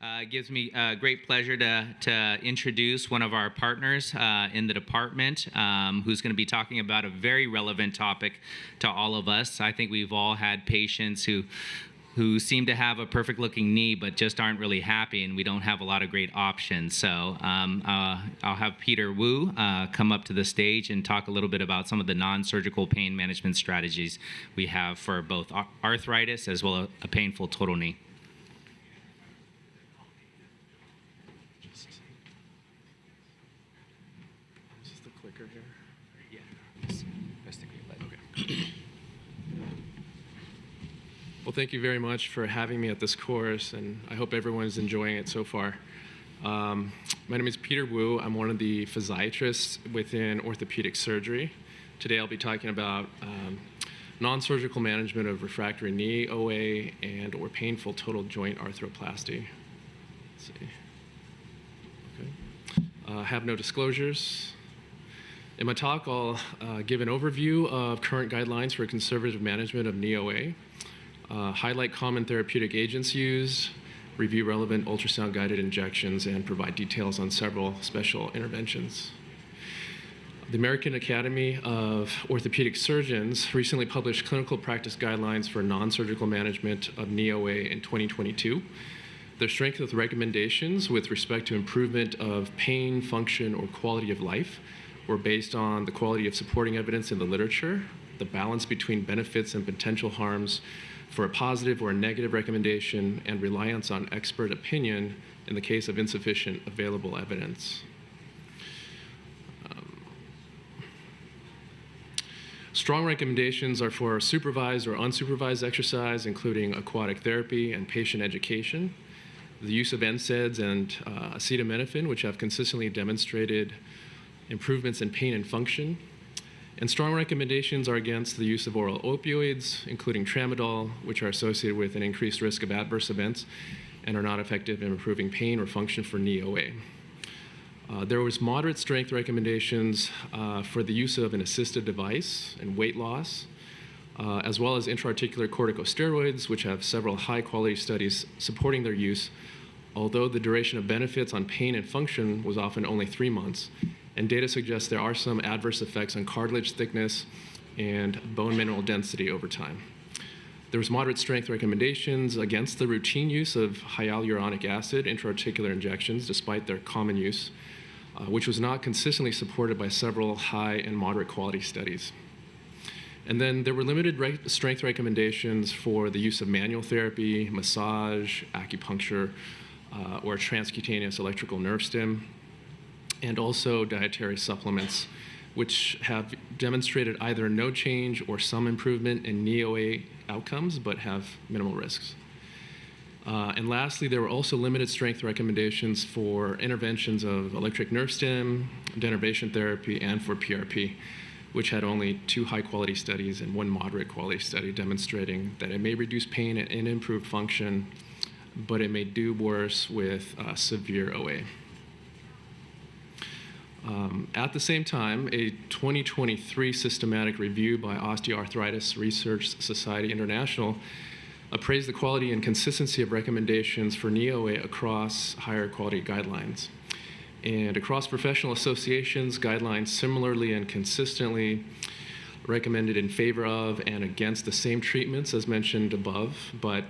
It gives me great pleasure to introduce one of our partners in the department who's going to be talking about a very relevant topic to all of us. I think we've all had patients who seem to have a perfect-looking knee but just aren't really happy, and we don't have a lot of great options. So I'll have Peter Wu come up to the stage and talk a little bit about some of the non-surgical pain management strategies we have for both arthritis as well as a painful total knee. Well, thank you very much for having me at this course, and I hope everyone is enjoying it so far. My name is Peter Wu. I'm one of the physiatrists within orthopedic surgery. Today I'll be talking about non-surgical management of refractory knee OA and or painful total joint arthroplasty. Let's see. Okay. Have no disclosures. In my talk, I'll give an overview of current guidelines for conservative management of knee OA, highlight common therapeutic agents used, review relevant ultrasound-guided injections, and provide details on several special interventions. The American Academy of Orthopaedic Surgeons recently published clinical practice guidelines for non-surgical management of knee OA in 2022. Their strength of recommendations with respect to improvement of pain, function, or quality of life were based on the quality of supporting evidence in the literature, the balance between benefits and potential harms for a positive or a negative recommendation, and reliance on expert opinion in the case of insufficient available evidence. Strong recommendations are for supervised or unsupervised exercise, including aquatic therapy and patient education, the use of NSAIDs and acetaminophen, which have consistently demonstrated improvements in pain and function. And strong recommendations are against the use of oral opioids, including tramadol, which are associated with an increased risk of adverse events and are not effective in improving pain or function for knee OA. There was moderate strength recommendations for the use of an assisted device and weight loss, as well as intra-articular corticosteroids, which have several high-quality studies supporting their use, although the duration of benefits on pain and function was often only 3 months. And data suggests there are some adverse effects on cartilage thickness and bone mineral density over time. There was moderate strength recommendations against the routine use of hyaluronic acid intra-articular injections, despite their common use, which was not consistently supported by several high and moderate quality studies. And then there were limited strength recommendations for the use of manual therapy, massage, acupuncture, or transcutaneous electrical nerve stim, and also dietary supplements, which have demonstrated either no change or some improvement in knee OA outcomes, but have minimal risks. And lastly, there were also limited strength recommendations for interventions of electric nerve stim, denervation therapy, and for PRP, which had only 2 high-quality studies and 1 moderate quality study demonstrating that it may reduce pain and improve function, but it may do worse with severe OA. At the same time, a 2023 systematic review by Osteoarthritis Research Society International appraised the quality and consistency of recommendations for knee OA across higher quality guidelines. And across professional associations, guidelines similarly and consistently recommended in favor of and against the same treatments as mentioned above, but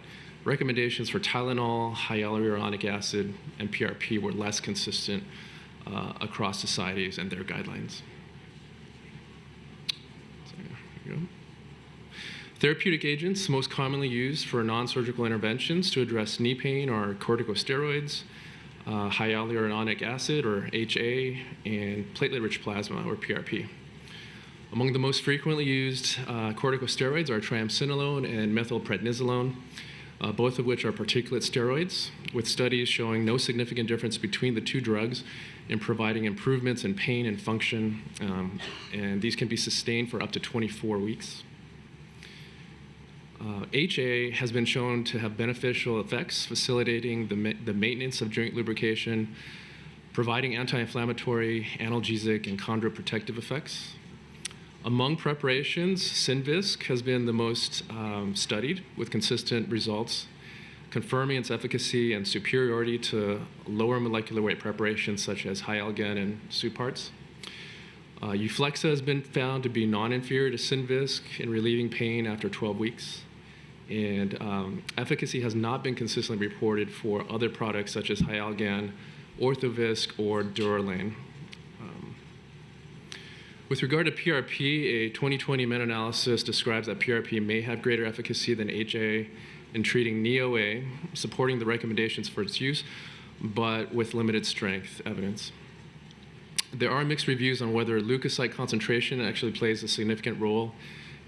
recommendations for Tylenol, hyaluronic acid, and PRP were less consistent across societies and their guidelines. So, here we go. Therapeutic agents most commonly used for non-surgical interventions to address knee pain are corticosteroids, hyaluronic acid, or HA, and platelet-rich plasma, or PRP. Among the most frequently used corticosteroids are triamcinolone and methylprednisolone, both of which are particulate steroids, with studies showing no significant difference between the 2 drugs in providing improvements in pain and function, and these can be sustained for up to 24 weeks. HA has been shown to have beneficial effects, facilitating the maintenance of joint lubrication, providing anti-inflammatory, analgesic, and chondroprotective effects. Among preparations, Synvisc has been the most studied with consistent results. confirming its efficacy and superiority to lower molecular weight preparations such as Hyalgen and Suparts. Euflexa has been found to be non-inferior to Synvisc in relieving pain after 12 weeks. And efficacy has not been consistently reported for other products such as Hyalgen, Orthovisc, or Durolane. With regard to PRP, a 2020 meta-analysis describes that PRP may have greater efficacy than HA in treating knee OA, supporting the recommendations for its use, but with limited strength evidence. There are mixed reviews on whether leukocyte concentration actually plays a significant role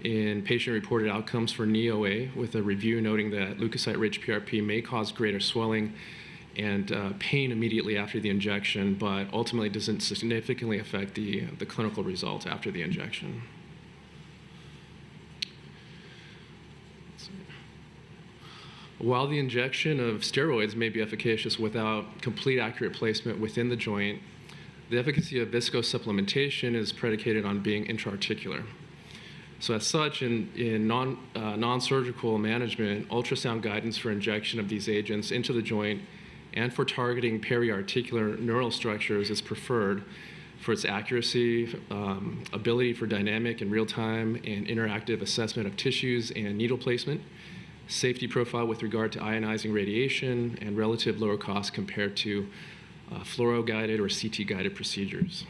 in patient-reported outcomes for knee OA, with a review noting that leukocyte-rich PRP may cause greater swelling and pain immediately after the injection, but ultimately doesn't significantly affect the clinical results after the injection. While the injection of steroids may be efficacious without complete accurate placement within the joint, the efficacy of viscosupplementation is predicated on being intra-articular. So as such, in non-surgical management, ultrasound guidance for injection of these agents into the joint and for targeting periarticular neural structures is preferred for its accuracy, ability for dynamic and real-time and interactive assessment of tissues and needle placement, safety profile with regard to ionizing radiation, and relative lower cost compared to fluoro-guided or CT-guided procedures.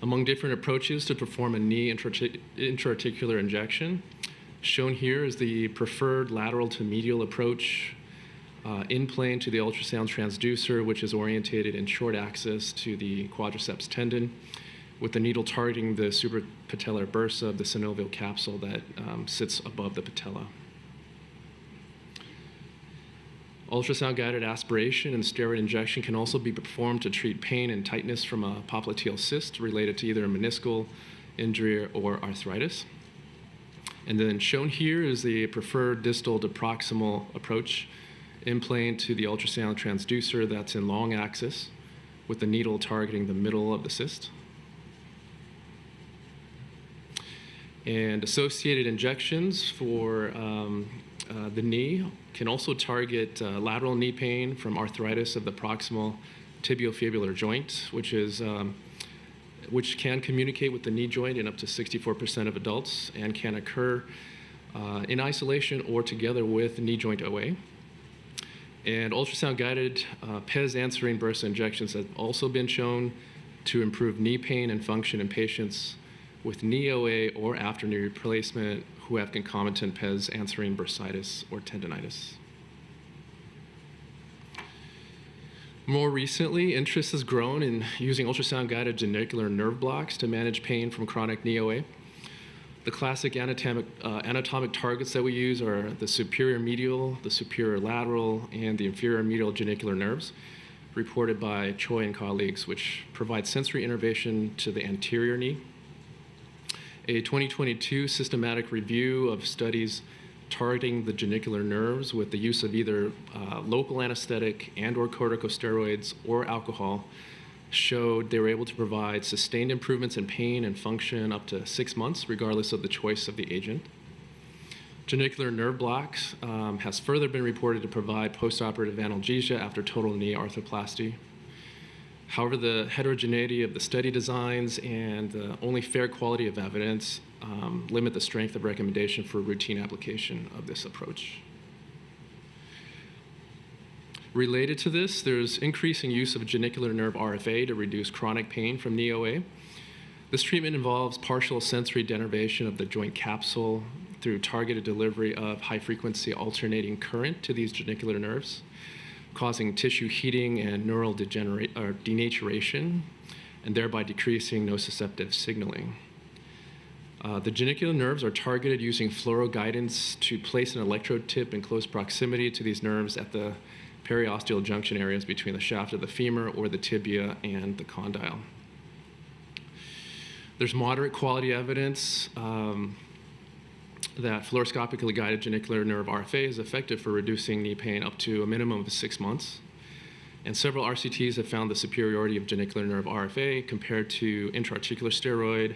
Among different approaches to perform a knee intra-articular injection, shown here is the preferred lateral to medial approach in plane to the ultrasound transducer, which is orientated in short axis to the quadriceps tendon, with the needle targeting the suprapatellar bursa of the synovial capsule that sits above the patella. Ultrasound-guided aspiration and steroid injection can also be performed to treat pain and tightness from a popliteal cyst related to either a meniscal injury or arthritis. And then shown here is the preferred distal to proximal approach in plane to the ultrasound transducer that's in long axis, with the needle targeting the middle of the cyst. And associated injections for the knee can also target lateral knee pain from arthritis of the proximal tibiofibular joint, which can communicate with the knee joint in up to 64% of adults and can occur in isolation or together with knee joint OA. And ultrasound-guided PES answering bursa injections have also been shown to improve knee pain and function in patients with knee OA or after knee replacement who have concomitant PES answering bursitis or tendonitis. More recently, interest has grown in using ultrasound-guided genicular nerve blocks to manage pain from chronic knee OA. The classic anatomic targets that we use are the superior medial, the superior lateral, and the inferior medial genicular nerves, reported by Choi and colleagues, which provide sensory innervation to the anterior knee. A 2022 systematic review of studies targeting the genicular nerves with the use of either local anesthetic and/or corticosteroids or alcohol showed they were able to provide sustained improvements in pain and function up to 6 months, regardless of the choice of the agent. Genicular nerve blocks has further been reported to provide postoperative analgesia after total knee arthroplasty. However, the heterogeneity of the study designs and the only fair quality of evidence limit the strength of recommendation for routine application of this approach. Related to this, there's increasing use of genicular nerve RFA to reduce chronic pain from knee OA. This treatment involves partial sensory denervation of the joint capsule through targeted delivery of high-frequency alternating current to these genicular nerves, causing tissue heating and neural denaturation, and thereby decreasing nociceptive signaling. The genicular nerves are targeted using fluoro guidance to place an electrode tip in close proximity to these nerves at the periosteal junction areas between the shaft of the femur or the tibia and the condyle. There's moderate quality evidence that fluoroscopically guided genicular nerve RFA is effective for reducing knee pain up to a minimum of 6 months. And several RCTs have found the superiority of genicular nerve RFA compared to intra-articular steroid,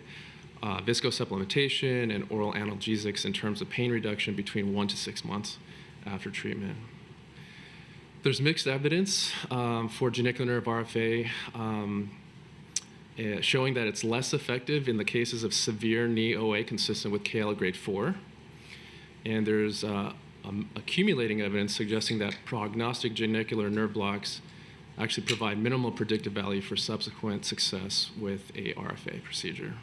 viscosupplementation and oral analgesics in terms of pain reduction between 1 to 6 months after treatment. There's mixed evidence for genicular nerve RFA showing that it's less effective in the cases of severe knee OA consistent with KL grade 4. And there's accumulating evidence suggesting that prognostic genicular nerve blocks actually provide minimal predictive value for subsequent success with a RFA procedure.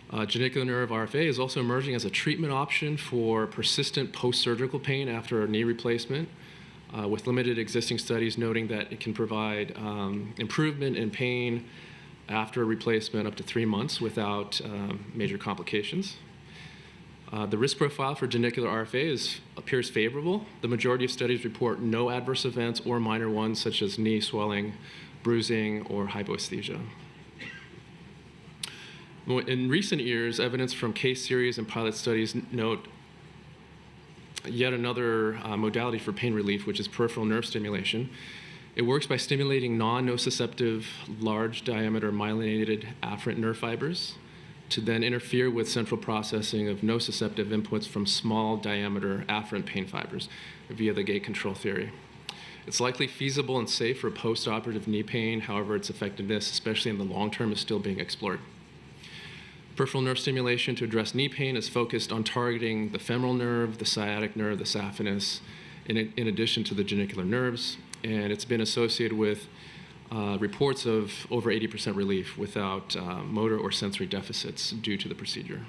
Genicular nerve RFA is also emerging as a treatment option for persistent post-surgical pain after a knee replacement, with limited existing studies noting that it can provide improvement in pain after a replacement up to 3 months without major complications. The risk profile for genicular RFA appears favorable. The majority of studies report no adverse events or minor ones such as knee swelling, bruising, or hypoesthesia. In recent years, evidence from case series and pilot studies note yet another modality for pain relief, which is peripheral nerve stimulation. It works by stimulating non-nociceptive, large diameter myelinated afferent nerve fibers to then interfere with central processing of nociceptive inputs from small diameter afferent pain fibers via the gate control theory. It's likely feasible and safe for post-operative knee pain. However, its effectiveness, especially in the long term, is still being explored. Peripheral nerve stimulation to address knee pain is focused on targeting the femoral nerve, the sciatic nerve, the saphenous, in addition to the genicular nerves, and it's been associated with reports of over 80% relief without motor or sensory deficits due to the procedure.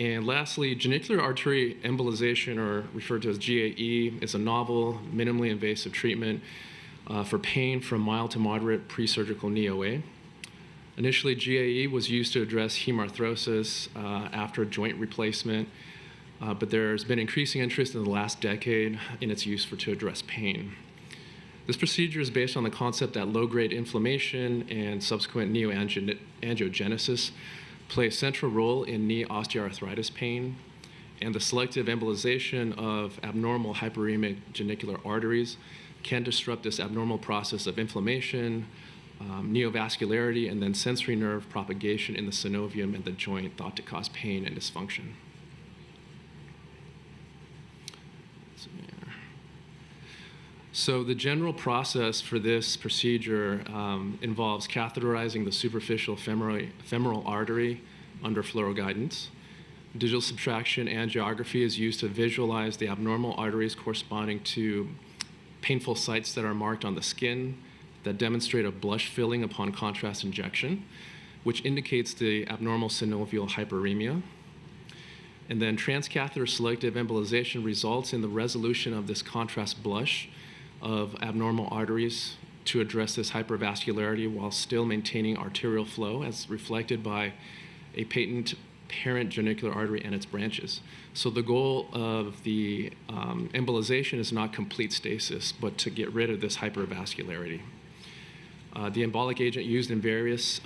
And lastly, genicular artery embolization, or referred to as GAE, is a novel, minimally invasive treatment for pain from mild to moderate pre-surgical knee OA. Initially, GAE was used to address hemarthrosis after joint replacement, but there's been increasing interest in the last decade in its use to address pain. This procedure is based on the concept that low-grade inflammation and subsequent neoangiogenesis play a central role in knee osteoarthritis pain, and the selective embolization of abnormal hyperemic genicular arteries can disrupt this abnormal process of inflammation, neovascularity, and then sensory nerve propagation in the synovium and the joint, thought to cause pain and dysfunction. So the general process for this procedure involves catheterizing the superficial femoral artery under fluoro guidance. Digital subtraction angiography is used to visualize the abnormal arteries corresponding to painful sites that are marked on the skin that demonstrate a blush filling upon contrast injection, which indicates the abnormal synovial hyperemia. And then transcatheter selective embolization results in the resolution of this contrast blush of abnormal arteries to address this hypervascularity while still maintaining arterial flow as reflected by a patent parent genicular artery and its branches. So the goal of the embolization is not complete stasis, but to get rid of this hypervascularity. The embolic agent used in various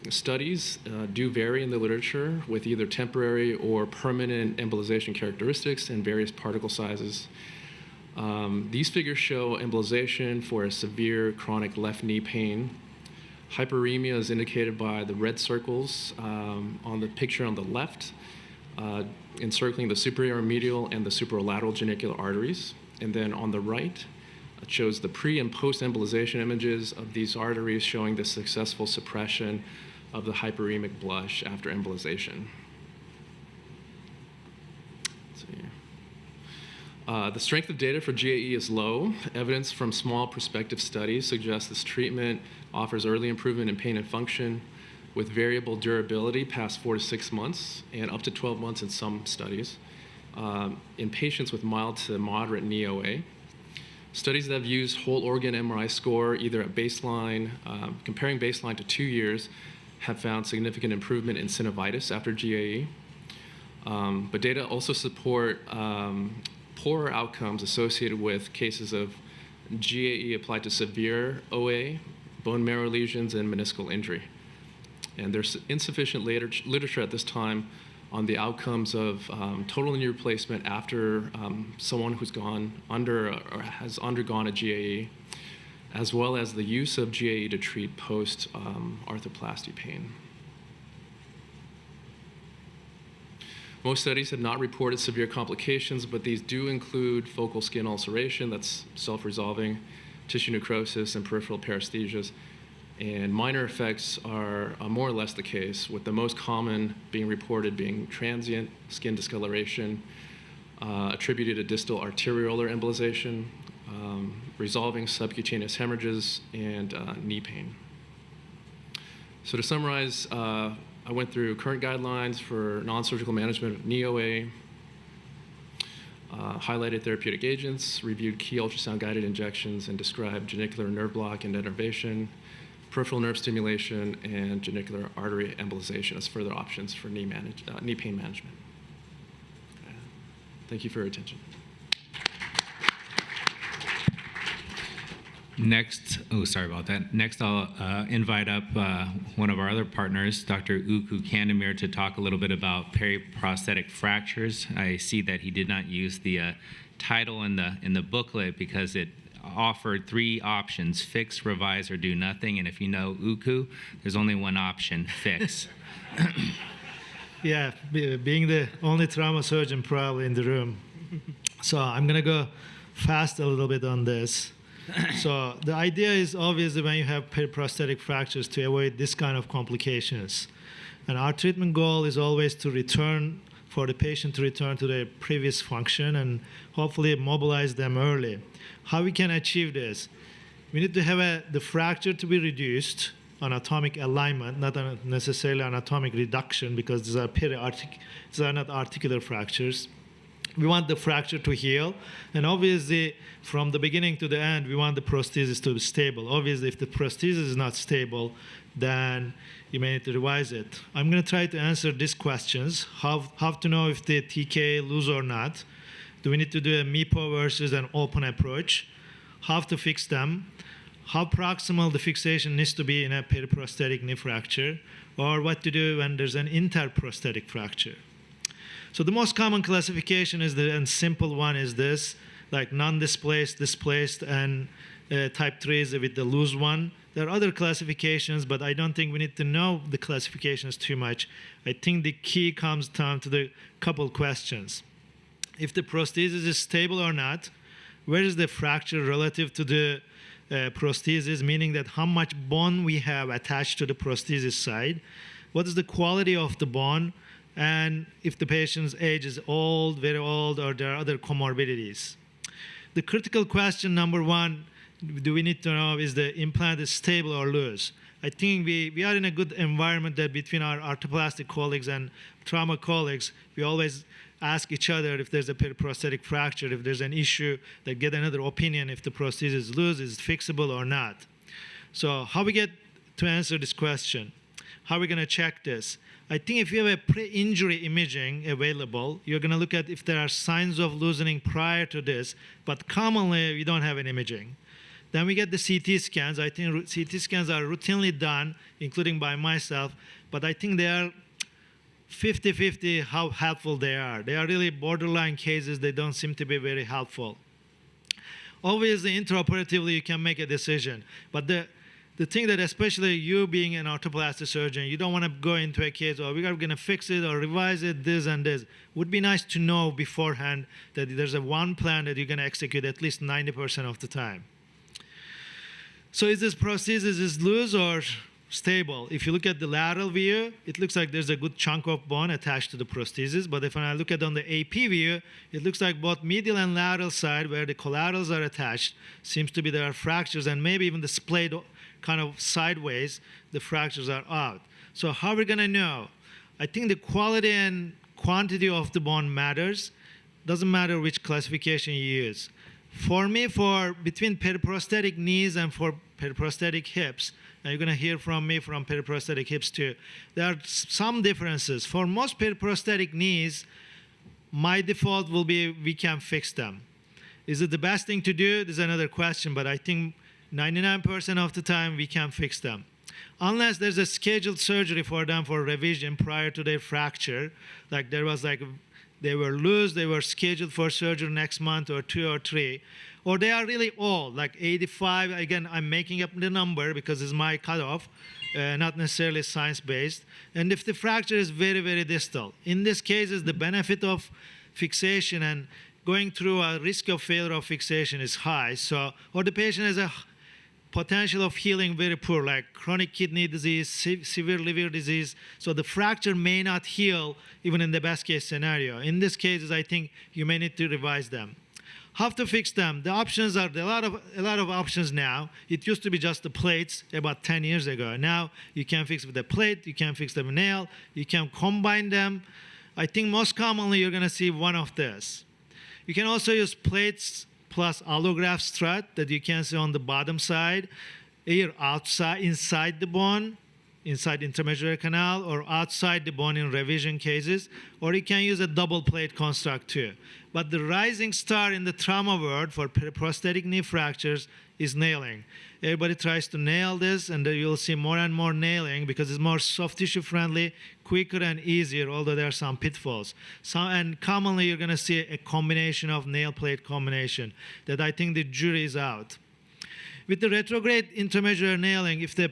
studies do vary in the literature with either temporary or permanent embolization characteristics and various particle sizes. These figures show embolization for a severe chronic left knee pain. Hyperemia is indicated by the red circles on the picture on the left, encircling the superior medial and the superolateral genicular arteries. And then on the right, it shows the pre and post embolization images of these arteries showing the successful suppression of the hyperemic blush after embolization. The strength of data for GAE is low. Evidence from small prospective studies suggests this treatment offers early improvement in pain and function with variable durability past 4 to 6 months and up to 12 months in some studies in patients with mild to moderate knee OA. Studies that have used whole organ MRI score either at baseline, comparing baseline to 2 years, have found significant improvement in synovitis after GAE. But data also support poorer outcomes associated with cases of GAE applied to severe OA, bone marrow lesions, and meniscal injury. And there's insufficient literature at this time on the outcomes of total knee replacement after someone who's gone under or has undergone a GAE. as well as the use of GAE to treat post-arthroplasty pain. Most studies have not reported severe complications, but these do include focal skin ulceration, that's self-resolving, tissue necrosis, and peripheral paresthesias. And minor effects are more or less the case, with the most common being reported being transient skin discoloration, attributed to distal arteriolar embolization, resolving subcutaneous hemorrhages, and knee pain. So to summarize, I went through current guidelines for non-surgical management of knee OA, highlighted therapeutic agents, reviewed key ultrasound-guided injections, and described genicular nerve block and denervation, peripheral nerve stimulation, and genicular artery embolization as further options for knee pain management. Thank you for your attention. Next, oh, sorry about that. Next, I'll invite up one of our other partners, Dr. Kandemir, to talk a little bit about periprosthetic fractures. I see that he did not use the title in the booklet because it offered 3 options: fix, revise, or do nothing. And if you know Uku, there's only one option: fix. Yeah, being the only trauma surgeon probably in the room. So I'm going to go fast a little bit on this. So the idea is obviously when you have periprosthetic fractures to avoid this kind of complications. And our treatment goal is always to return, for the patient to return to their previous function and hopefully mobilize them early. How we can achieve this? We need to have the fracture to be reduced, anatomic alignment, not necessarily anatomic reduction, because these are not articular fractures. We want the fracture to heal, and obviously, from the beginning to the end, we want the prosthesis to be stable. Obviously, if the prosthesis is not stable, then you may need to revise it. I'm going to try to answer these questions. How to know if the TK loose or not? Do we need to do a MIPO versus an open approach? How to fix them? How proximal the fixation needs to be in a periprosthetic knee fracture? Or what to do when there's an interprosthetic fracture? So the most common classification is and simple one is this, like non-displaced, displaced, and type 3 is with the loose one. There are other classifications, but I don't think we need to know the classifications too much. I think the key comes down to the couple questions. If the prosthesis is stable or not, where is the fracture relative to the prosthesis, meaning that how much bone we have attached to the prosthesis side, what is the quality of the bone, and if the patient's age is old, very old, or there are other comorbidities. The critical question number 1, do we need to know is the implant is stable or loose? I think we are in a good environment that between our arthroplasty colleagues and trauma colleagues, we always ask each other if there's a periprosthetic fracture, if there's an issue, that get another opinion if the prosthesis is loose, is it fixable or not. So how we get to answer this question? How are we going to check this? I think if you have a pre-injury imaging available, you're going to look at if there are signs of loosening prior to this, but commonly we don't have an imaging. Then we get the CT scans. I think CT scans are routinely done, including by myself, but I think they are 50-50 how helpful they are. They are really borderline cases. They don't seem to be very helpful. Obviously, intraoperatively, you can make a decision, but the thing that especially you being an arthroplasty surgeon, you don't want to go into a case, oh, we are going to fix it or revise it, this and this. Would be nice to know beforehand that there's one plan that you're going to execute at least 90% of the time. So is this prosthesis is loose or stable? If you look at the lateral view, it looks like there's a good chunk of bone attached to the prosthesis. But if I look at on the AP view, it looks like both medial and lateral side where the collaterals are attached seems to be there are fractures, and maybe even the splayed kind of sideways, the fractures are out. So how are we going to know? I think the quality and quantity of the bone matters. Doesn't matter which classification you use. For me, for between periprosthetic knees and for periprosthetic hips, and you're going to hear from me from periprosthetic hips too, there are some differences. For most periprosthetic knees, my default will be we can fix them. Is it the best thing to do? There's another question, but I think 99% of the time we can fix them. Unless there's a scheduled surgery for them for revision prior to their fracture, like there was like they were loose, they were scheduled for surgery next month or 2 or 3, or they are really old, like 85. Again, I'm making up the number because it's my cutoff, not necessarily science-based. And if the fracture is very, very distal, in this case, the benefit of fixation and going through a risk of failure of fixation is high. So, or the patient has a potential of healing very poor, like chronic kidney disease, severe liver disease. So the fracture may not heal even in the best case scenario. In this case, I think you may need to revise them. How to fix them? The options are a lot of options now. It used to be just the plates about 10 years ago. Now you can fix with a plate, you can fix them with a nail, you can combine them. I think most commonly you're going to see one of this. You can also use plates plus allograft strut that you can see on the bottom side, either outside, inside the bone, inside intramedullary canal, or outside the bone in revision cases, or you can use a double plate construct too. But the rising star in the trauma world for prosthetic knee fractures is nailing. Everybody tries to nail this, and you'll see more and more nailing because it's more soft tissue friendly, quicker and easier, although there are some pitfalls. And commonly you're going to see a combination of nail plate combination that I think the jury is out. With the retrograde intramedullary nailing, if the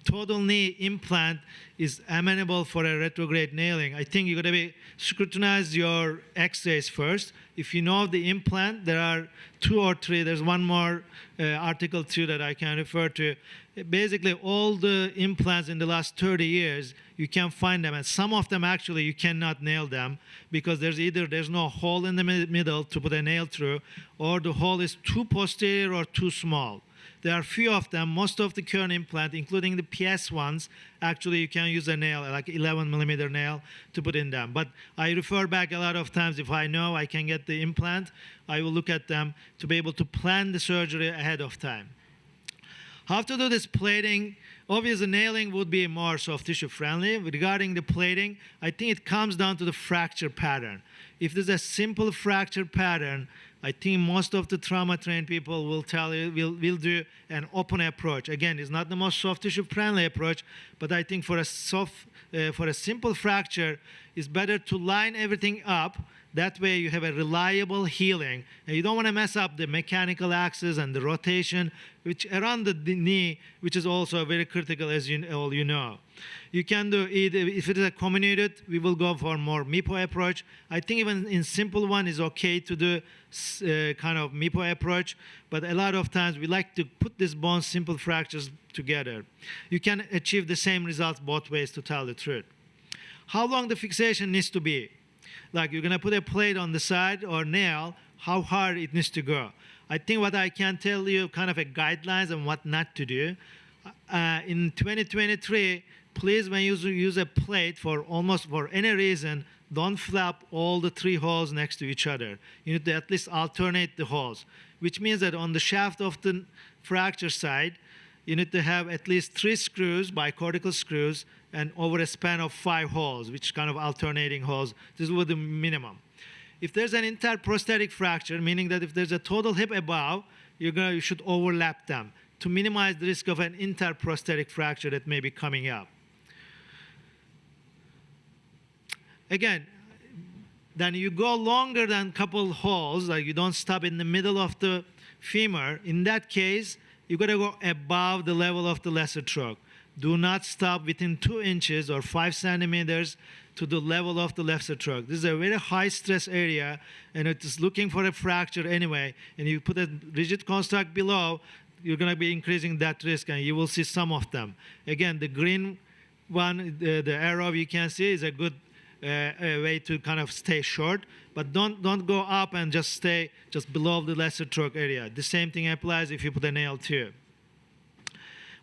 total knee implant is amenable for a retrograde nailing, I think you're going to scrutinize your x-rays first. If you know the implant, there are 2 or 3. There's one more article too that I can refer to. Basically, all the implants in the last 30 years, you can find them. And some of them, actually, you cannot nail them because there's no hole in the middle to put a nail through, or the hole is too posterior or too small. There are few of them. Most of the current implant, including the PS ones, actually you can use a nail, like 11 millimeter nail, to put in them. But I refer back a lot of times, if I know I can get the implant, I will look at them to be able to plan the surgery ahead of time. How to do this plating? Obviously, nailing would be more soft tissue friendly. Regarding the plating, I think it comes down to the fracture pattern. If there's a simple fracture pattern, I think most of the trauma-trained people will tell you, will do an open approach. Again, it's not the most soft tissue friendly approach, but I think for a simple fracture, it's better to line everything up. That way you have a reliable healing. And you don't want to mess up the mechanical axis and the rotation, which around the knee, which is also very critical, as all you know. You can do either, if it is a comminuted, we will go for more MIPO approach. I think even in simple one is okay to do kind of MIPO approach, but a lot of times we like to put these bone simple fractures together. You can achieve the same results both ways, to tell the truth. How long the fixation needs to be? Like you're going to put a plate on the side or nail, how hard it needs to go. I think what I can tell you kind of a guidelines on what not to do. In 2023, please, when you use a plate for any reason, don't flap all the 3 holes next to each other. You need to at least alternate the holes, which means that on the shaft of the fracture side, you need to have at least 3 screws, bicortical screws, and over a span of 5 holes, which kind of alternating holes. This is the minimum. If there's an interprosthetic fracture, meaning that if there's a total hip above, you should overlap them to minimize the risk of an interprosthetic fracture that may be coming up. Again, then you go longer than a couple holes, like you don't stop in the middle of the femur. In that case, you got to go above the level of the lesser trach. Do not stop within 2 inches or 5 centimeters to the level of the lesser trach. This is a very high stress area, and it is looking for a fracture anyway. And you put a rigid construct below, you're going to be increasing that risk, and you will see some of them. Again, the green one, the arrow you can see, is a good a way to kind of stay short, but don't go up and just stay just below the lesser trach area. The same thing applies if you put a nail too.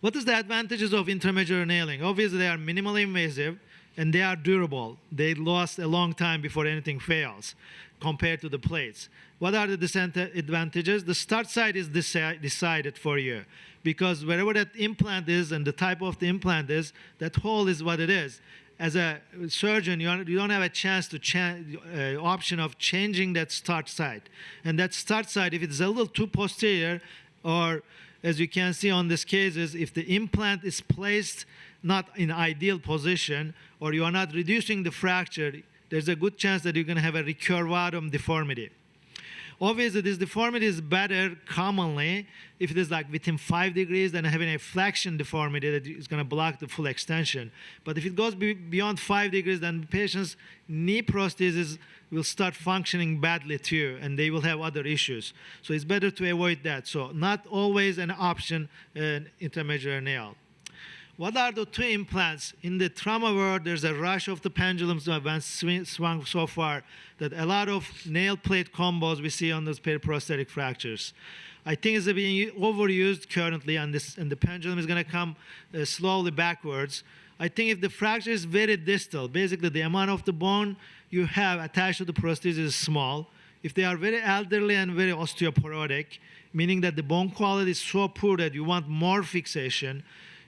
What is the advantages of intramedullary nailing? Obviously, they are minimally invasive and they are durable. They last a long time before anything fails compared to the plates. What are the disadvantages? The start site is decided for you, because wherever that implant is and the type of the implant is, that hole is what it is. As a surgeon, you don't have a chance to option of changing that start site. And that start site, if it's a little too posterior, or as you can see on this case, is if the implant is placed not in ideal position, or you are not reducing the fracture, there's a good chance that you're going to have a recurvatum deformity. Obviously, this deformity is better commonly if it is like within 5 degrees than having a flexion deformity that is going to block the full extension. But if it goes beyond 5 degrees, then the patient's knee prosthesis will start functioning badly too, and they will have other issues. So it's better to avoid that. So not always an option, an intermediate nail. What are the 2 implants? In the trauma world, there's a rush of the pendulums that have swung so far that a lot of nail plate combos we see on those periprosthetic fractures. I think it's being overused currently, and the pendulum is going to come slowly backwards. I think if the fracture is very distal, basically the amount of the bone you have attached to the prosthesis is small. If they are very elderly and very osteoporotic, meaning that the bone quality is so poor that you want more fixation,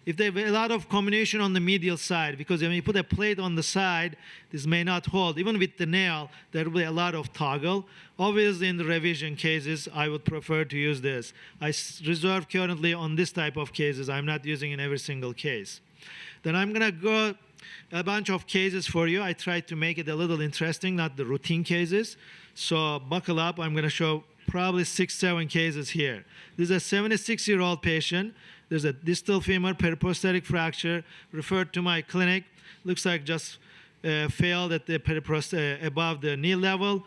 if they have a lot of comminution on the medial side, because when you put a plate on the side, this may not hold. Even with the nail, there will be a lot of toggle. Obviously, in the revision cases, I would prefer to use this. I reserve currently on this type of cases. I'm not using in every single case. Then I'm going to go a bunch of cases for you. I tried to make it a little interesting, not the routine cases. So buckle up. I'm going to show probably 6, 7 cases here. This is a 76-year-old patient. There's a distal femur periprosthetic fracture referred to my clinic. Looks like just failed at the above the knee level.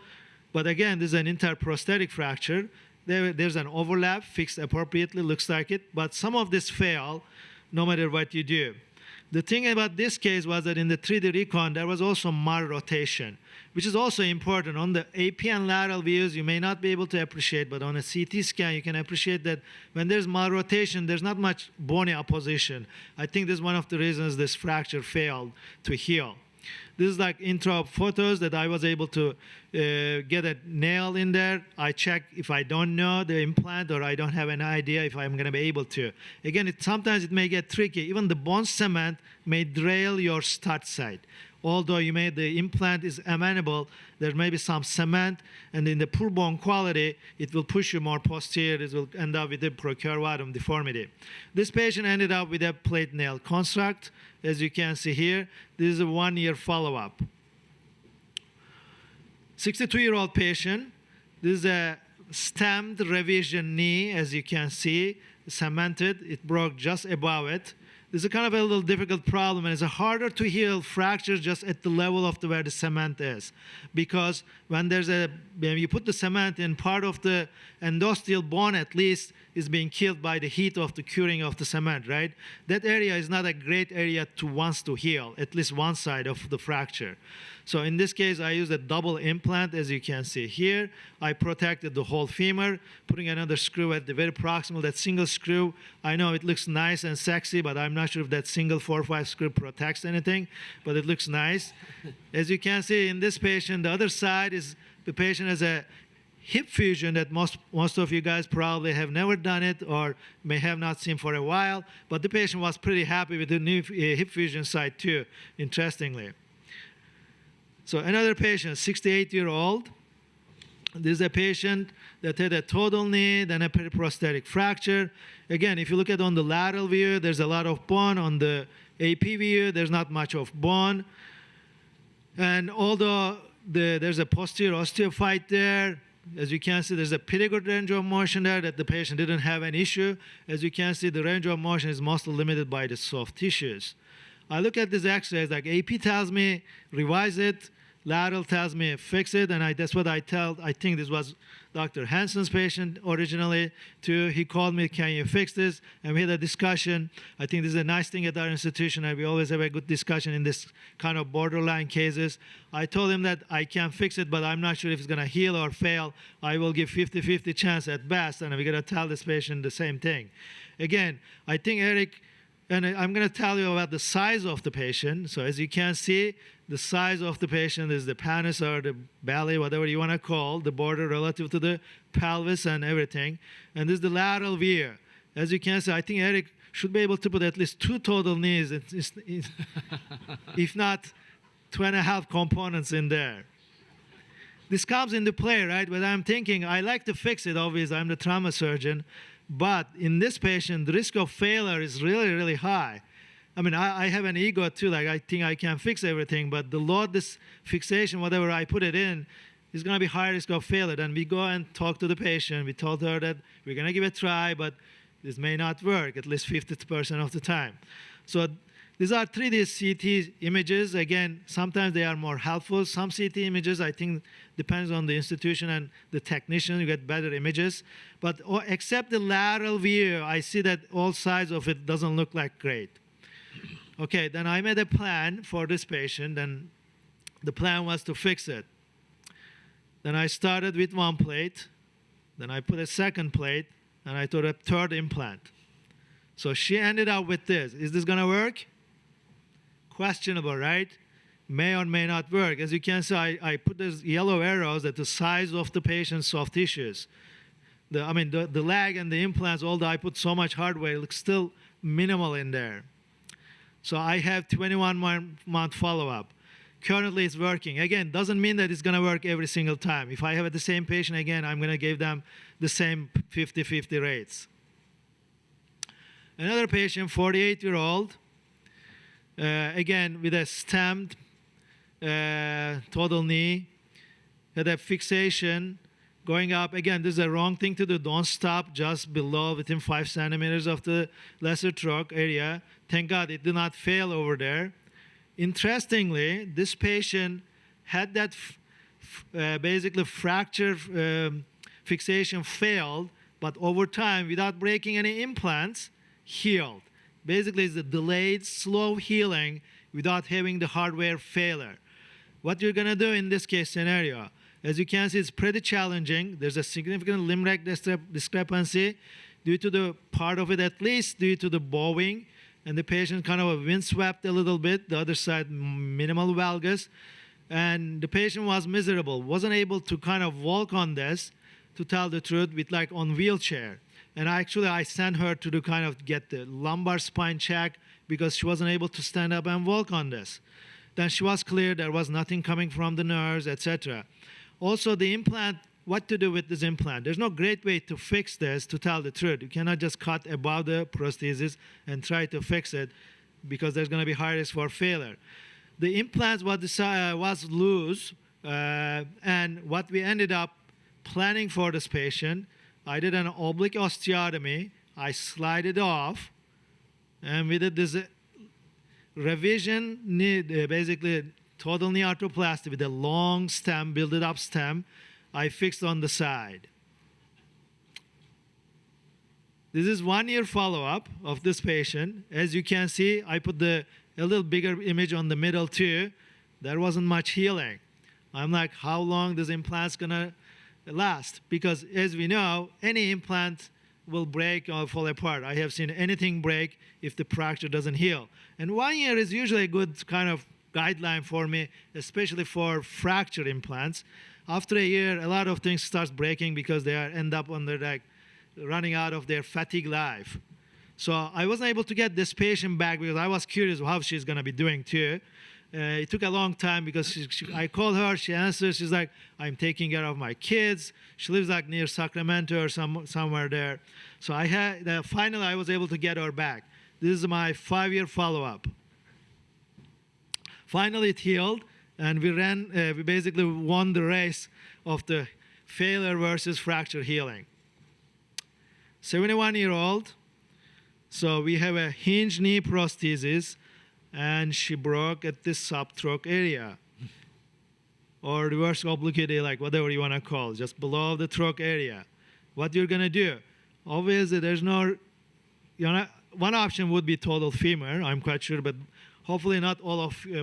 But again, this is an interprosthetic fracture. There's an overlap fixed appropriately, looks like it. But some of this fail no matter what you do. The thing about this case was that in the 3D recon, there was also malrotation, which is also important. On the AP and lateral views, you may not be able to appreciate, but on a CT scan, you can appreciate that when there's malrotation, there's not much bony opposition. I think this is one of the reasons this fracture failed to heal. This is like intro photos that I was able to get a nail in there. I check if I don't know the implant or I don't have an idea if I'm going to be able to. Again, sometimes it may get tricky. Even the bone cement may derail your start site. Although the implant is amenable, there may be some cement, and in the poor bone quality, it will push you more posterior. It will end up with a procurvatum deformity. This patient ended up with a plate nail construct. As you can see here, this is a 1-year follow-up. 62-year-old patient. This is a stemmed revision knee, as you can see, cemented. It broke just above it. This is kind of a little difficult problem, and it's a harder to heal fracture just at the level of where the cement is. Because when you put the cement in, part of the endosteal bone at least is being killed by the heat of the curing of the cement, right? That area is not a great area to heal, at least one side of the fracture. So in this case, I used a double implant, as you can see here. I protected the whole femur, putting another screw at the very proximal, that single screw. I know it looks nice and sexy, but I'm not sure if that single 4-5 screw protects anything, but it looks nice. As you can see in this patient, the other side is the patient has a hip fusion that most of you guys probably have never done it or may have not seen for a while, but the patient was pretty happy with the new hip fusion side too, interestingly. So another patient, 68-year-old. This is a patient that had a total knee, then a periprosthetic fracture. Again, if you look at on the lateral view, there's a lot of bone. On the AP view, there's not much of bone. And although there's a posterior osteophyte there, as you can see, there's a pretty good range of motion there that the patient didn't have an issue. As you can see, the range of motion is mostly limited by the soft tissues. I look at this X-rays, like AP tells me revise it, lateral tells me fix it, and that's what I think this was Dr. Hansen's patient originally too. He called me, can you fix this? And we had a discussion. I think this is a nice thing at our institution, and we always have a good discussion in this kind of borderline cases. I told him that I can fix it, but I'm not sure if it's gonna heal or fail. I will give 50-50 chance at best, and we're gonna tell this patient the same thing. Again, I think Eric, and I'm going to tell you about the size of the patient. So as you can see, the size of the patient is the pannus or the belly, whatever you want to call, the border relative to the pelvis and everything. And this is the lateral view. As you can see, I think Eric should be able to put at least 2 total knees, if not 2.5 components in there. This comes into play, right? But I'm thinking, I like to fix it, obviously, I'm the trauma surgeon. But in this patient, the risk of failure is really, really high. I mean, I have an ego too, like I think I can fix everything, but the load, this fixation, whatever I put it in, is gonna be high risk of failure. And we go and talk to the patient. We told her that we're gonna give it a try, but this may not work, at least 50% of the time. So these are 3D CT images. Again, sometimes they are more helpful. Some CT images, I think, depends on the institution and the technician, you get better images. But except the lateral view, I see that all sides of it doesn't look like great. Okay, then I made a plan for this patient, and the plan was to fix it. Then I started with one plate, then I put a second plate, and I put a third implant. So she ended up with this. Is this gonna work? Questionable, right? May or may not work. As you can see, I put these yellow arrows at the size of the patient's soft tissues. The leg and the implants, although I put so much hardware, it looks still minimal in there. So I have 21-month follow-up. Currently, it's working. Again, doesn't mean that it's gonna work every single time. If I have the same patient again, I'm gonna give them the same 50-50 rates. Another patient, 48-year-old, again, with a stemmed total knee, had a fixation going up. Again, this is a wrong thing to do. Don't stop just below, within 5 centimeters of the lesser troch area. Thank God it did not fail over there. Interestingly, this patient had that basically fracture fixation failed, but over time, without breaking any implants, healed. Basically, it's a delayed, slow healing without having the hardware failure. What you're gonna do in this case scenario, as you can see, it's pretty challenging. There's a significant limb rate discrepancy due to the part of it, at least due to the bowing, and the patient kind of windswept a little bit, the other side minimal valgus, and the patient was miserable, wasn't able to kind of walk on this, to tell the truth, with like on wheelchair. And I sent her to do kind of get the lumbar spine check because she wasn't able to stand up and walk on this. Then she was clear, there was nothing coming from the nerves, etc. Also, the implant, what to do with this implant? There's no great way to fix this, to tell the truth. You cannot just cut above the prosthesis and try to fix it because there's gonna be high risk for failure. The implant was loose, and what we ended up planning for this patient, I did an oblique osteotomy, I slide it off, and we did this revision knee, basically total knee arthroplasty with a long stem, built up stem, I fixed on the side. This is 1 year follow-up of this patient. As you can see, I put a little bigger image on the middle too. There wasn't much healing. I'm like, how long this implant's gonna last? Because as we know, any implant will break or fall apart. I have seen anything break if the fracture doesn't heal. And 1 year is usually a good kind of guideline for me, especially for fracture implants. After a year, a lot of things starts breaking because they end up on their like running out of their fatigue life. So I wasn't able to get this patient back because I was curious how she's gonna be doing too. It took a long time because I called her, she answered, she's like, I'm taking care of my kids. She lives like near Sacramento or somewhere there. So finally I was able to get her back. This is my 5-year follow-up. Finally it healed, and we basically won the race of the failure versus fracture healing. 71-year-old, so we have a hinge knee prosthesis, and she broke at this subtroch area, or reverse obliquity, like whatever you want to call, just below the troch area. What you're gonna do? Obviously, there's no, one option would be total femur, I'm quite sure, but hopefully not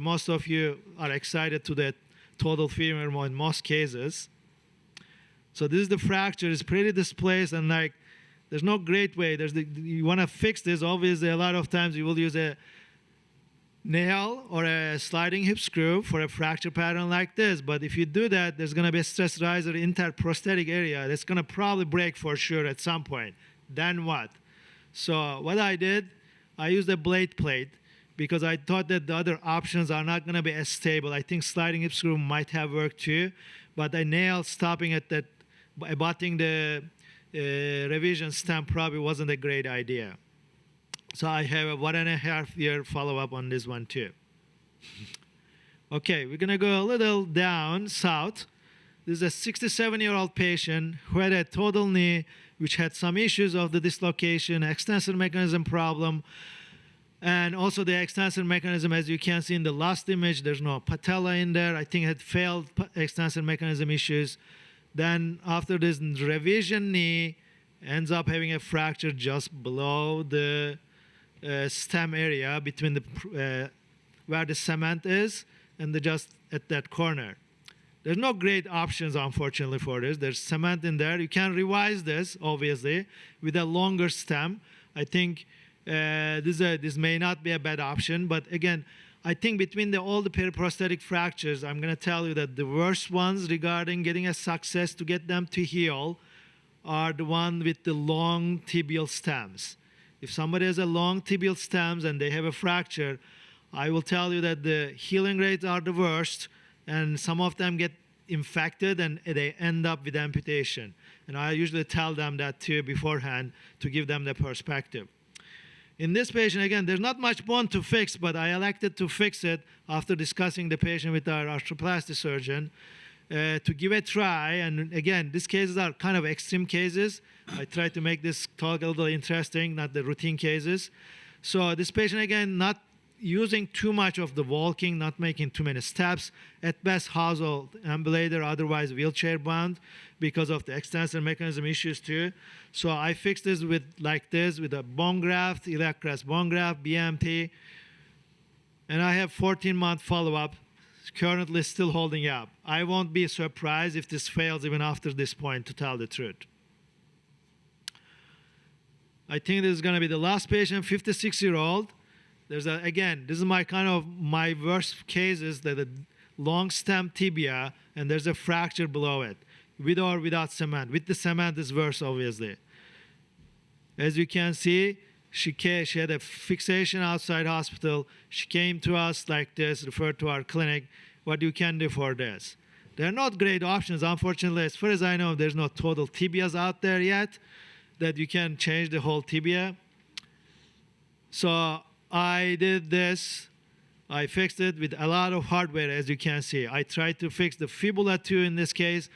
most of you are excited to that total femur in most cases. So this is the fracture, it's pretty displaced, and like, there's no great way. You wanna fix this, obviously a lot of times you will use a nail or a sliding hip screw for a fracture pattern like this. But if you do that, there's gonna be a stress riser interprosthetic area that's gonna probably break for sure at some point. Then what? So what I did, I used a blade plate because I thought that the other options are not gonna be as stable. I think sliding hip screw might have worked too, but a nail stopping at that, abutting the revision stem probably wasn't a great idea. So I have a 1.5-year follow-up on this one too. Okay, we're gonna go a little down south. This is a 67-year-old patient who had a total knee, which had some issues of the dislocation, extensor mechanism problem, and also the extensor mechanism, as you can see in the last image, there's no patella in there. I think it had failed extensor mechanism issues. Then after this revision knee, ends up having a fracture just below the stem area between the where the cement is and just at that corner. There's no great options, unfortunately, for this. There's cement in there. You can revise this, obviously, with a longer stem. I think this may not be a bad option, but again, I think between all the periprosthetic fractures, I'm going to tell you that the worst ones regarding getting a success to get them to heal are the one with the long tibial stems. If somebody has a long tibial stems and they have a fracture, I will tell you that the healing rates are the worst, and some of them get infected and they end up with amputation. And I usually tell them that too beforehand to give them the perspective. In this patient, again, there's not much bone to fix, but I elected to fix it after discussing the patient with our arthroplasty surgeon to give a try. And again, these cases are kind of extreme cases. I try to make this talk a little interesting, not the routine cases. So this patient, again, not using too much of the walking, not making too many steps, at best household ambulator, otherwise wheelchair bound because of the extensor mechanism issues too. So I fixed this with like this with a bone graft, iliac crest bone graft, BMT, and I have 14-month follow-up, currently still holding up. I won't be surprised if this fails even after this point, to tell the truth. I think this is going to be the last patient, 56-year-old. There's again, this is my worst cases, that a long stem tibia and there's a fracture below it, with or without cement. With the cement is worse, obviously. As you can see, she had a fixation outside hospital. She came to us like this, referred to our clinic. What you can do for this? They're not great options, unfortunately. As far as I know, there's no total tibias out there yet that you can change the whole tibia. So I did this. I fixed it with a lot of hardware, as you can see. I tried to fix the fibula too in this case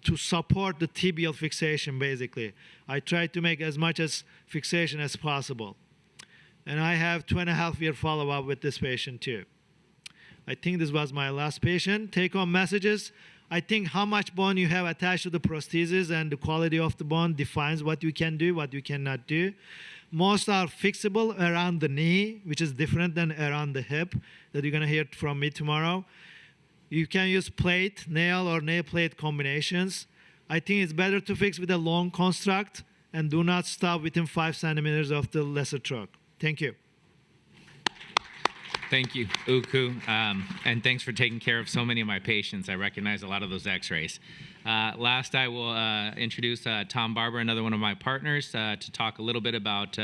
to support the tibial fixation, basically. I tried to make as much as fixation as possible. And I have 2.5-year follow-up with this patient too. I think this was my last patient. Take-home messages. I think how much bone you have attached to the prosthesis and the quality of the bone defines what you can do, what you cannot do. Most are fixable around the knee, which is different than around the hip, that you're going to hear from me tomorrow. You can use plate, nail, or nail plate combinations. I think it's better to fix with a long construct and do not stop within 5 centimeters of the lesser trunk. Thank you. Thank you, Uku, and thanks for taking care of so many of my patients. I recognize a lot of those x-rays. Last, I will introduce Tom Barber, another one of my partners, to talk a little bit about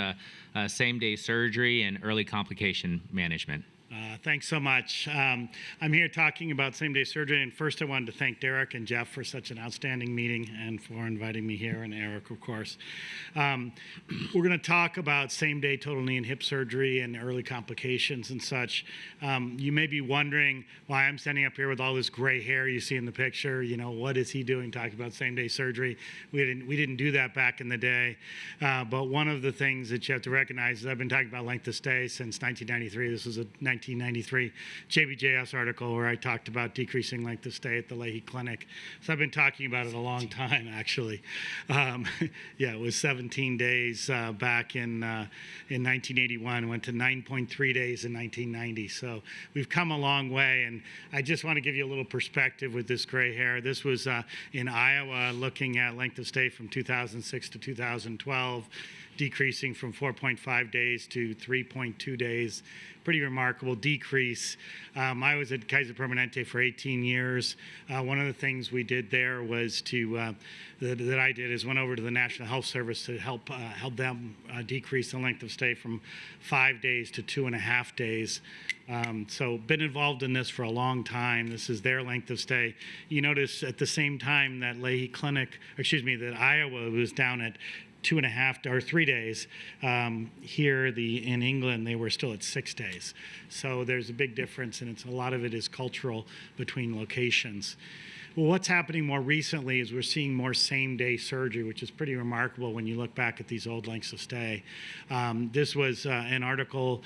same-day surgery and early complication management. Thanks so much. I'm here talking about same-day surgery, and first I wanted to thank Derek and Jeff for such an outstanding meeting and for inviting me here, and Eric, of course. We're going to talk about same-day total knee and hip surgery and early complications and such. You may be wondering why I'm standing up here with all this gray hair you see in the picture. You know, what is he doing talking about same-day surgery? We didn't do that back in the day. But one of the things that you have to recognize is I've been talking about length of stay since 1993. This was a 1993 JBJS article where I talked about decreasing length of stay at the Leahy Clinic. So I've been talking about it a long time, actually. Yeah, it was 17 days back in 1981, went to 9.3 days in 1990. So we've come a long way, and I just want to give you a little perspective with this gray hair. This was in Iowa, looking at length of stay from 2006 to 2012, decreasing from 4.5 days to 3.2 days. Pretty remarkable decrease. I was at Kaiser Permanente for 18 years. One of the things we did there was that I did is went over to the National Health Service to help them decrease the length of stay from 5 days to 2.5 days. So been involved in this for a long time. This is their length of stay. You notice at the same time that Leahy Clinic, that Iowa was down at 2.5 or 3 days. Here in England, they were still at 6 days. So there's a big difference, and a lot of it is cultural between locations. Well, what's happening more recently is we're seeing more same-day surgery, which is pretty remarkable when you look back at these old lengths of stay. This was an article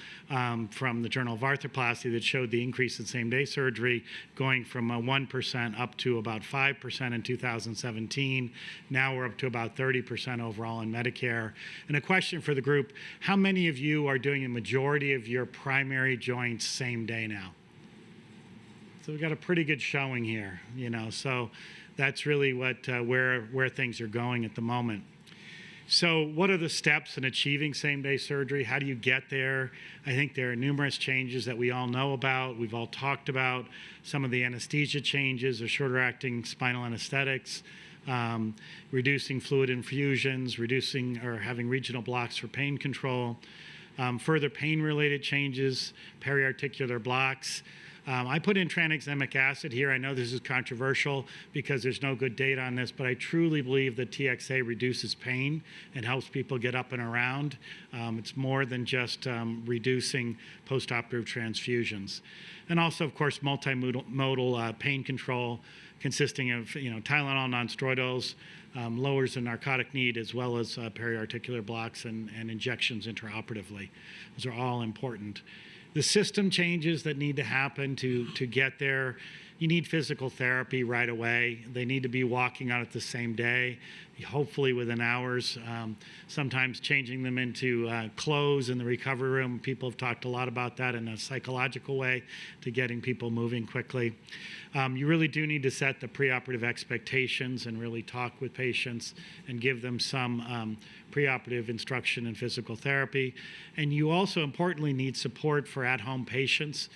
from the Journal of Arthroplasty that showed the increase in same-day surgery going from 1% up to about 5% in 2017. Now we're up to about 30% overall in Medicare. And a question for the group, how many of you are doing a majority of your primary joints same day now? So we've got a pretty good showing here, so that's really where things are going at the moment. So what are the steps in achieving same-day surgery? How do you get there? I think there are numerous changes that we all know about. We've all talked about some of the anesthesia changes or shorter-acting spinal anesthetics, reducing fluid infusions, reducing or having regional blocks for pain control, further pain-related changes, periarticular blocks. I put in tranexamic acid here. I know this is controversial because there's no good data on this, but I truly believe that TXA reduces pain and helps people get up and around. It's more than just reducing postoperative transfusions. And also, of course, multimodal pain control consisting of Tylenol, nonsteroidals, lowers the narcotic need, as well as periarticular blocks and injections intraoperatively. Those are all important. The system changes that need to happen to get there. You need physical therapy right away. They need to be walking on it the same day, hopefully within hours. Sometimes changing them into clothes in the recovery room. People have talked a lot about that in a psychological way to getting people moving quickly. You really do need to set the preoperative expectations and really talk with patients and give them some preoperative instruction in physical therapy. And you also importantly need support for at-home patients.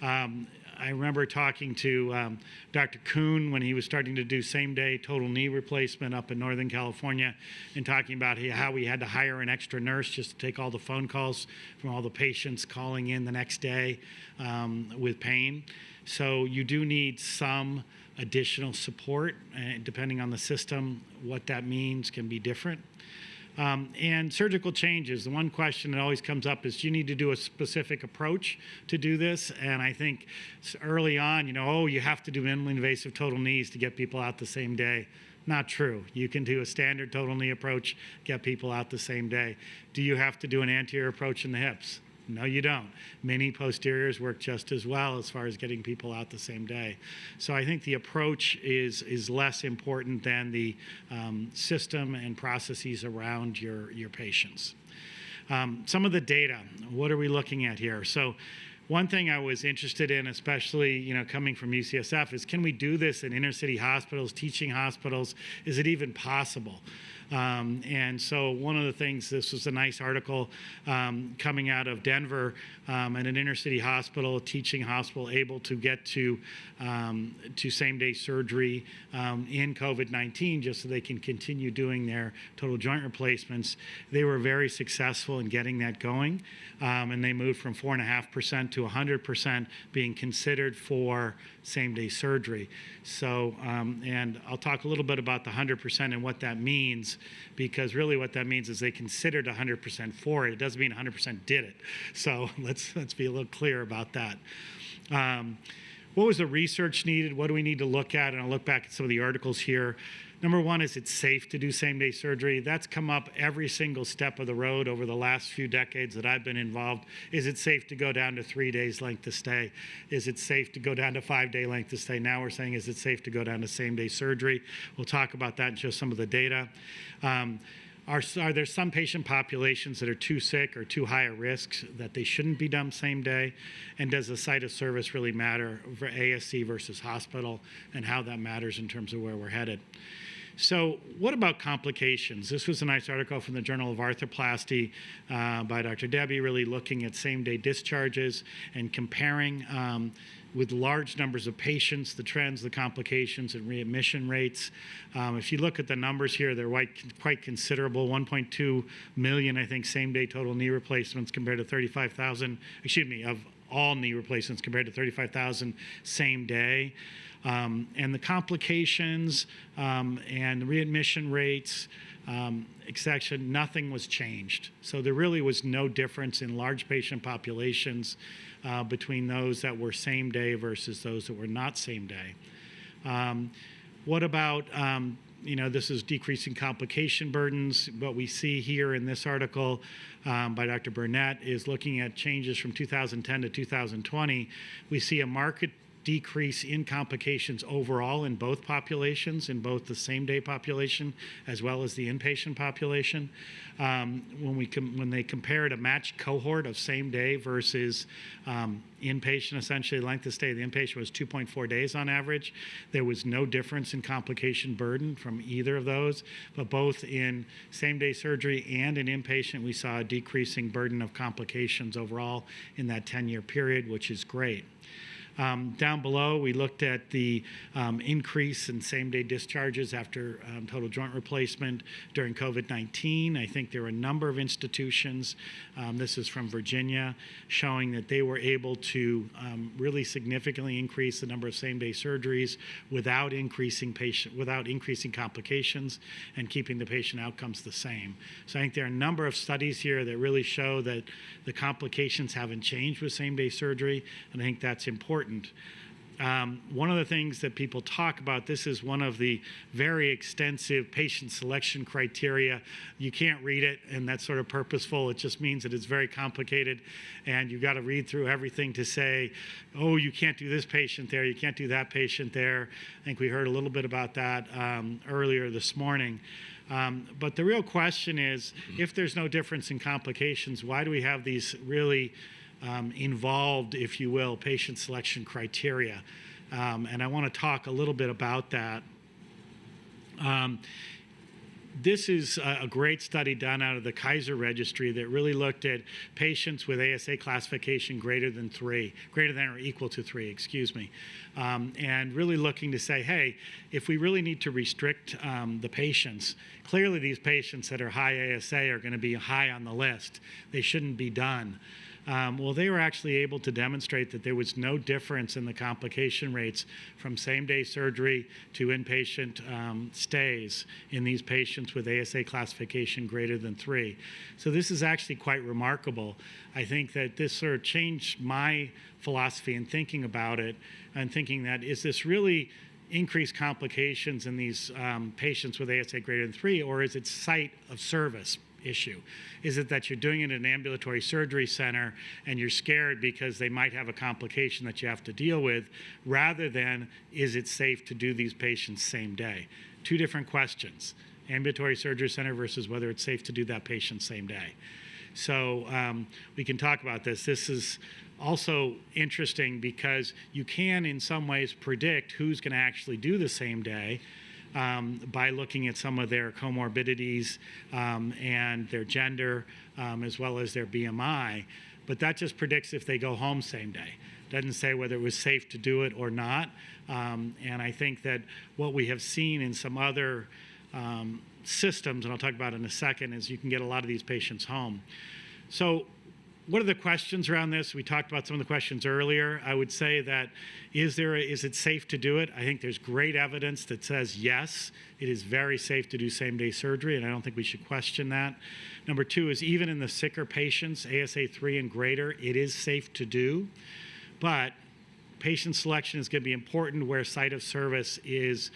I remember talking to Dr. Kuhn when he was starting to do same-day total knee replacement up in Northern California and talking about how he had to hire an extra nurse just to take all the phone calls from all the patients calling in the next day with pain. So you do need some additional support, depending on the system. What that means can be different. And surgical changes. The one question that always comes up is, do you need to do a specific approach to do this? And I think early on, you have to do minimally invasive total knees to get people out the same day. Not true. You can do a standard total knee approach, get people out the same day. Do you have to do an anterior approach in the hips? No, you don't. Many posteriors work just as well as far as getting people out the same day. So I think the approach is less important than the system and processes around your patients. Some of the data, what are we looking at here? So one thing I was interested in, especially coming from UCSF, is can we do this in inner city hospitals, teaching hospitals? Is it even possible? And so one of the things, this was a nice article coming out of Denver, at an inner city hospital, a teaching hospital, able to get to same-day surgery in COVID-19 just so they can continue doing their total joint replacements. They were very successful in getting that going, and they moved from 4.5% to 100% being considered for same-day surgery. So, and I'll talk a little bit about the 100% and what that means, because really what that means is they considered 100% for it. It doesn't mean 100% did it. So let's be a little clear about that. What was the research needed? What do we need to look at? And I'll look back at some of the articles here. Number one, is it safe to do same-day surgery? That's come up every single step of the road over the last few decades that I've been involved. Is it safe to go down to 3 days length of stay? Is it safe to go down to 5-day length of stay? Now we're saying, is it safe to go down to same-day surgery? We'll talk about that and show some of the data. Are there some patient populations that are too sick or too high a risk that they shouldn't be done same day? And does the site of service really matter for ASC versus hospital, and how that matters in terms of where we're headed? So what about complications? This was a nice article from the Journal of Arthroplasty by Dr. Debbie, really looking at same-day discharges and comparing with large numbers of patients, the trends, the complications, and readmission rates. If you look at the numbers here, they're quite considerable. 1.2 million, I think, same-day total knee replacements compared to 35,000, of all knee replacements compared to 35,000 same day. And the complications and the readmission rates, exception, nothing was changed. So there really was no difference in large patient populations between those that were same day versus those that were not same day. What about, this is decreasing complication burdens. What we see here in this article by Dr. Burnett is looking at changes from 2010 to 2020. We see a marked decrease in complications overall in both populations, in both the same-day population as well as the inpatient population. When they compared a matched cohort of same-day versus inpatient, essentially length of stay of the inpatient was 2.4 days on average. There was no difference in complication burden from either of those, but both in same-day surgery and in inpatient, we saw a decreasing burden of complications overall in that 10-year period, which is great. Down below, we looked at the increase in same-day discharges after total joint replacement during COVID-19. I think there were a number of institutions, this is from Virginia, showing that they were able to really significantly increase the number of same-day surgeries without increasing complications and keeping the patient outcomes the same. So I think there are a number of studies here that really show that the complications haven't changed with same-day surgery, and I think that's important. One of the things that people talk about, this is one of the very extensive patient selection criteria. You can't read it, and that's sort of purposeful. It just means that it's very complicated, and you've got to read through everything to say, oh, you can't do this patient there, you can't do that patient there. I think we heard a little bit about that earlier this morning. But the real question is, if there's no difference in complications, why do we have these really involved, if you will, patient selection criteria? And I want to talk a little bit about that. This is a great study done out of the Kaiser Registry that really looked at patients with ASA classification greater than or equal to 3, excuse me. And really looking to say, hey, if we really need to restrict the patients, clearly these patients that are high ASA are going to be high on the list. They shouldn't be done. Well, they were actually able to demonstrate that there was no difference in the complication rates from same-day surgery to inpatient stays in these patients with ASA classification greater than 3. So this is actually quite remarkable. I think that this sort of changed my philosophy in thinking about it and thinking that, is this really increased complications in these patients with ASA greater than 3, or is it site of service issue? Is it that you're doing it in an ambulatory surgery center and you're scared because they might have a complication that you have to deal with, rather than is it safe to do these patients same day? Two different questions: ambulatory surgery center versus whether it's safe to do that patient same day. So we can talk about this. This is also interesting because you can in some ways predict who's going to actually do the same day by looking at some of their comorbidities and their gender, as well as their BMI. But that just predicts if they go home same day. Doesn't say whether it was safe to do it or not. And I think that what we have seen in some other systems, and I'll talk about in a second, is you can get a lot of these patients home. So what are the questions around this? We talked about some of the questions earlier. I would say that, is it safe to do it? I think there's great evidence that says yes, it is very safe to do same-day surgery, and I don't think we should question that. Number two is, even in the sicker patients, ASA 3 and greater, it is safe to do, but patient selection is going to be important where site of service is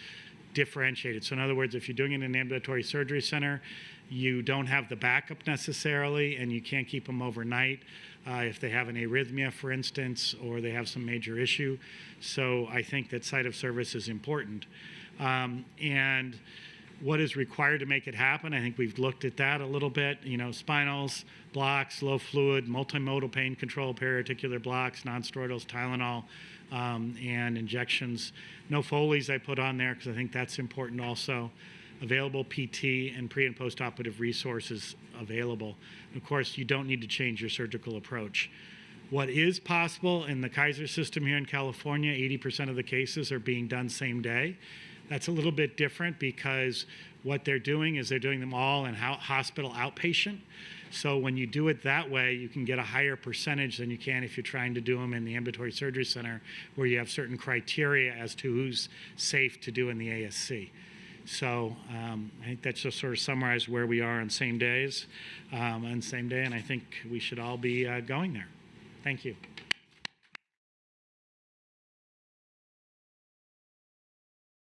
differentiated. So in other words, if you're doing it in an ambulatory surgery center, you don't have the backup necessarily, and you can't keep them overnight if they have an arrhythmia, for instance, or they have some major issue. So I think that site of service is important. And what is required to make it happen? I think we've looked at that a little bit. Spinals, blocks, low fluid, multimodal pain control, periarticular blocks, nonsteroidals, Tylenol, and injections. No Foleys I put on there because I think that's important also. Available PT and pre- and post-operative resources available. Of course, you don't need to change your surgical approach. What is possible in the Kaiser system here in California, 80% of the cases are being done same day. That's a little bit different because what they're doing is they're doing them all in hospital outpatient. So when you do it that way, you can get a higher percentage than you can if you're trying to do them in the ambulatory surgery center, where you have certain criteria as to who's safe to do in the ASC. So I think that just sort of summarized where we are on same days and same day, and I think we should all be going there. Thank you.